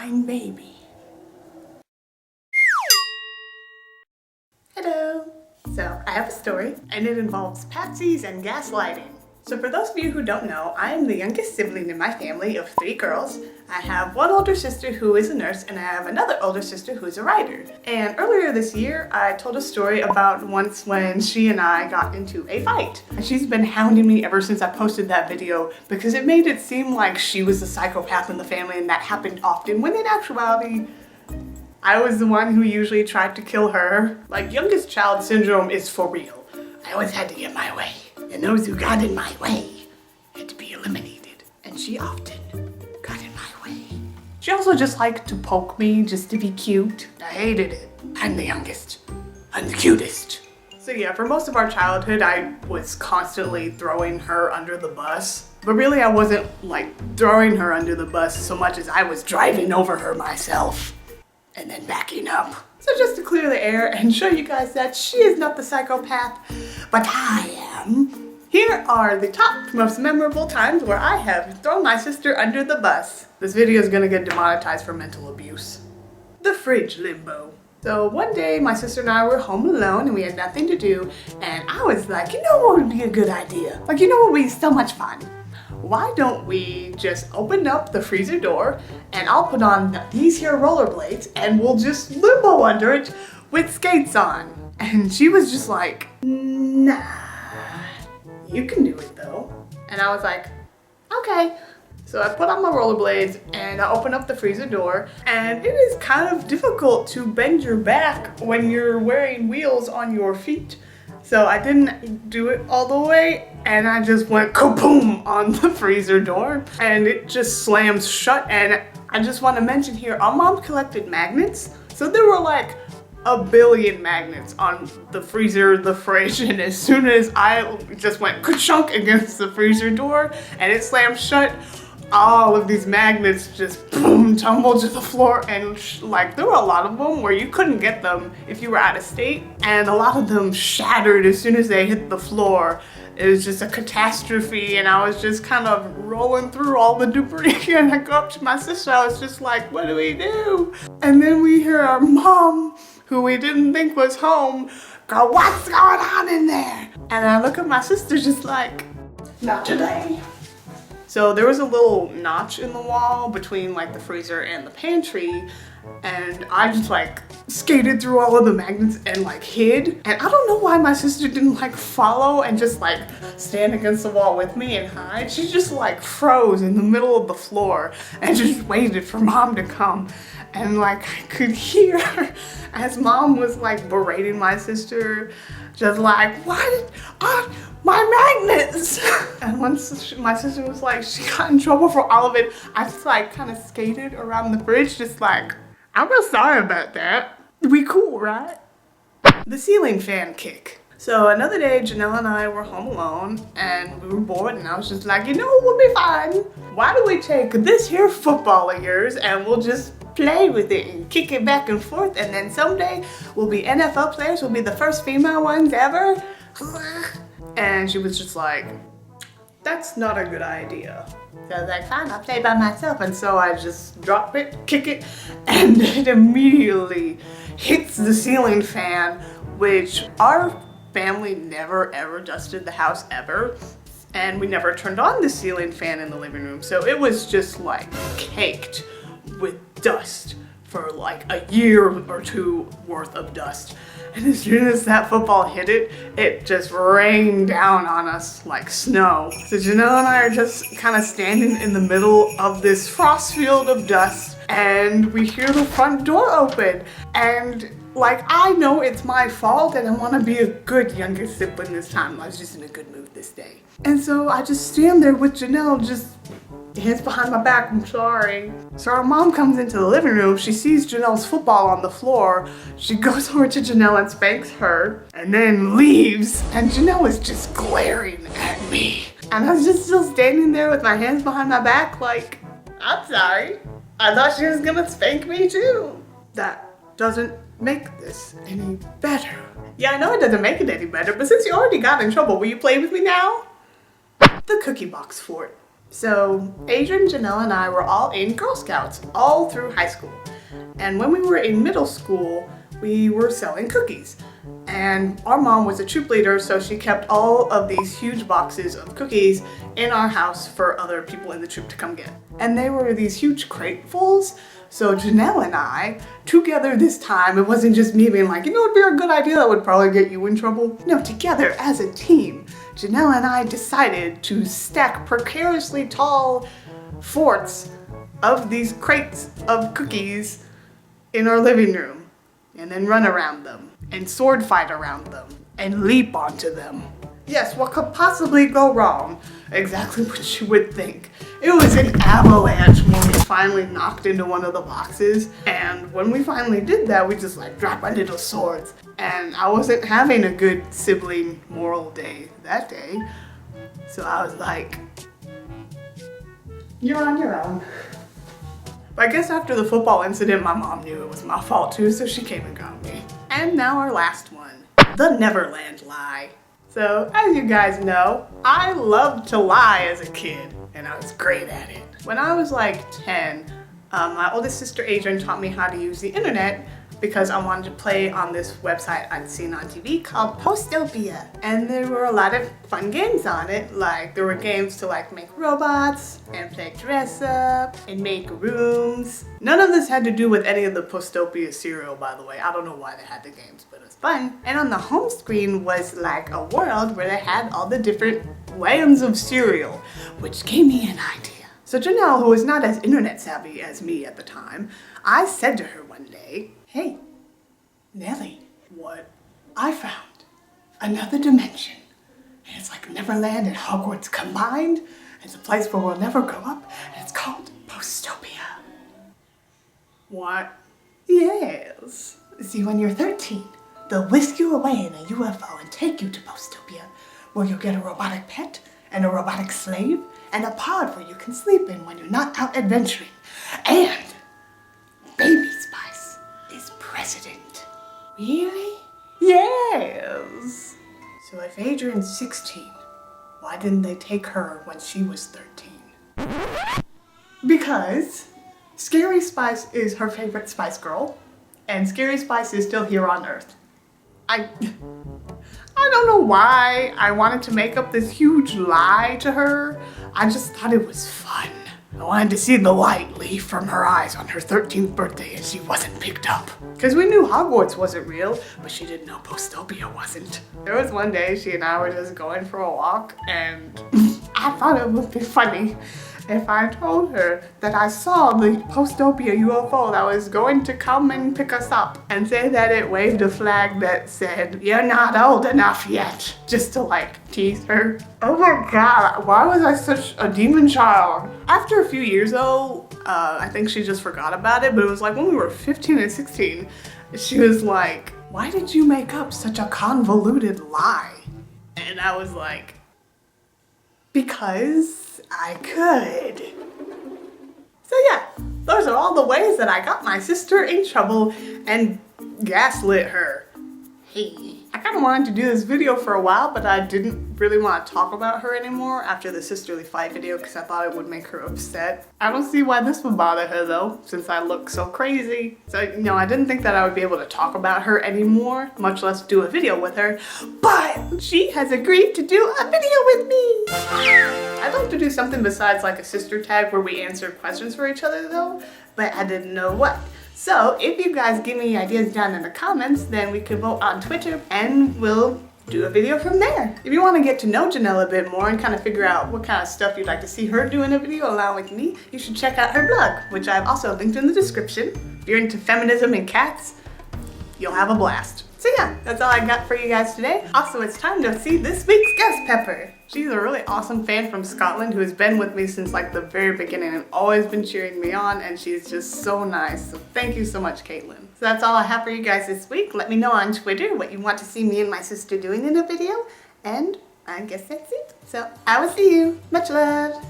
crying baby. Hello. So I have a story and it involves patsies and gaslighting. So for those of you who don't know, I am the youngest sibling in my family of 3 girls. I have one older sister who is a nurse and I have another older sister who's a writer. And earlier this year, I told a story about once when she and I got into a fight. And she's been hounding me ever since I posted that video because it made it seem like she was the psychopath in the family and that happened often, when in actuality, I was the one who usually tried to kill her. Like, youngest child syndrome is for real. I always had to get my way. And those who got in my way had to be eliminated. And she often got in my way. She also just liked to poke me just to be cute. I hated it. I'm the youngest. I'm the cutest. So yeah, for most of our childhood, I was constantly throwing her under the bus. But really, I wasn't like throwing her under the bus so much as I was driving over her myself and then backing up. So just to clear the air and show you guys that she is not the psychopath, but I am. Here are the top most memorable times where I have thrown my sister under the bus. This video is gonna get demonetized for mental abuse. The fridge limbo. So one day my sister and I were home alone and we had nothing to do, and I was like, you know what would be a good idea? Like, you know what would be so much fun? Why don't we just open up the freezer door and I'll put on these here rollerblades and we'll just limbo under it with skates on. And she was just like, nah, you can do it though. And I was like, okay. So I put on my rollerblades and I open up the freezer door, and it is kind of difficult to bend your back when you're wearing wheels on your feet. So I didn't do it all the way and I just went kaboom on the freezer door and it just slams shut. And I just want to mention here, our mom collected magnets. So there were like a billion magnets on the freezer, the fridge, and as soon as I just went ka-chunk against the freezer door and it slammed shut, all of these magnets just boom, tumbled to the floor. And like, there were a lot of them where you couldn't get them if you were out of state, and a lot of them shattered as soon as they hit the floor. It was just a catastrophe, and I was just kind of rolling through all the debris, and I go up to my sister, I was just like, what do we do? And then we hear our mom, who we didn't think was home, go, what's going on in there? And I look at my sister just like, not today. So there was a little notch in the wall between like the freezer and the pantry, and I just like skated through all of the magnets and like hid. And I don't know why my sister didn't like follow and just like stand against the wall with me and hide. She just like froze in the middle of the floor and just waited for mom to come. And like, I could hear as mom was like berating my sister, just like, what? My magnets! And once my sister was like, she got in trouble for all of it, I just like kind of skated around the fridge, just like, I'm real sorry about that. We cool, right? The ceiling fan kick. So another day, Janelle and I were home alone and we were bored, and I was just like, you know what would be fun? Why don't we take this here football of yours and we'll just play with it and kick it back and forth, and then someday we'll be NFL players, we'll be the first female ones ever. And she was just like, that's not a good idea. So I was like, fine, I'll play by myself. And so I just drop it, kick it, and it immediately hits the ceiling fan, which our family never ever dusted the house ever. And we never turned on the ceiling fan in the living room. So it was just like caked with dust for like a year or two worth of dust. And as soon as that football hit it, it just rained down on us like snow. So Janelle and I are just kind of standing in the middle of this frost field of dust, and we hear the front door open. And like, I know it's my fault and I want to be a good younger sibling this time. I was just in a good mood this day. And so I just stand there with Janelle, just hands behind my back, I'm sorry. So our mom comes into the living room, she sees Janelle's football on the floor, she goes over to Janelle and spanks her, and then leaves, and Janelle is just glaring at me. And I was just still standing there with my hands behind my back like, I'm sorry, I thought she was gonna spank me too. That doesn't make this any better. Yeah, I know it doesn't make it any better, but since you already got in trouble, will you play with me now? The cookie box fort. So Adrian, Janelle, and I were all in Girl Scouts all through high school. And when we were in middle school, we were selling cookies. And our mom was a troop leader, so she kept all of these huge boxes of cookies in our house for other people in the troop to come get. And they were these huge cratefuls. So Janelle and I, together this time, it wasn't just me being like, you know, it'd be a good idea that would probably get you in trouble. No, together as a team, Janelle and I decided to stack precariously tall forts of these crates of cookies in our living room, and then run around them, and sword fight around them, and leap onto them. Yes, what could possibly go wrong? Exactly what you would think. It was an avalanche when we finally knocked into one of the boxes, and when we finally did that, we just like dropped our little swords. And I wasn't having a good sibling moral day that day, so I was like, you're on your own. But I guess after the football incident, my mom knew it was my fault too, so she came and got me. And now our last one, the Neverland lie. So as you guys know, I loved to lie as a kid, and I was great at it. When I was like 10, my oldest sister Adrian taught me how to use the internet because I wanted to play on this website I'd seen on TV called Postopia. And there were a lot of fun games on it. Like there were games to like make robots and play dress up and make rooms. None of this had to do with any of the Postopia cereal, by the way. I don't know why they had the games, but it was fun. And on the home screen was like a world where they had all the different lands of cereal, which gave me an idea. So Janelle, who was not as internet savvy as me at the time, I said to her one day, hey, Nellie, what? I found another dimension. And it's like Neverland and Hogwarts combined. It's a place where we'll never grow up, and it's called Postopia. What? Yes. See, when you're 13, they'll whisk you away in a UFO and take you to Postopia, where you'll get a robotic pet and a robotic slave and a pod where you can sleep in when you're not out adventuring. And Baby Spice is president. Really? Yes. So if Adrian's 16, why didn't they take her when she was 13? Because Scary Spice is her favorite Spice Girl, and Scary Spice is still here on Earth. I don't know why I wanted to make up this huge lie to her. I just thought it was fun. I wanted to see the light leave from her eyes on her 13th birthday and she wasn't picked up. Because we knew Hogwarts wasn't real, but she didn't know Postopia wasn't. There was one day she and I were just going for a walk, and I thought it would be funny if I told her that I saw the Postopia UFO that was going to come and pick us up, and say that it waved a flag that said, "You're not old enough yet," just to like tease her. Oh my god, why was I such a demon child? After a few years though, I think she just forgot about it, but it was like when we were 15 and 16, she was like, "Why did you make up such a convoluted lie?" And I was like, because I could. So yeah, those are all the ways that I got my sister in trouble and gaslit her. Hey. I kind of wanted to do this video for a while, but I didn't really want to talk about her anymore after the sisterly fight video because I thought it would make her upset. I don't see why this would bother her though, since I look so crazy. So, you know, I didn't think that I would be able to talk about her anymore, much less do a video with her, but she has agreed to do a video with me. I'd like to do something besides like a sister tag where we answer questions for each other though, but I didn't know what. So if you guys give me ideas down in the comments, then we can vote on Twitter and we'll do a video from there. If you want to get to know Janelle a bit more and kind of figure out what kind of stuff you'd like to see her do in a video along with me, you should check out her blog, which I've also linked in the description. If you're into feminism and cats, you'll have a blast. So yeah, that's all I got for you guys today. Also, it's time to see this week's guest pepper. She's a really awesome fan from Scotland who has been with me since like the very beginning and always been cheering me on, and she's just so nice. So thank you so much, Caitlin. So that's all I have for you guys this week. Let me know on Twitter what you want to see me and my sister doing in a video, and I guess that's it. So I will see you. Much love.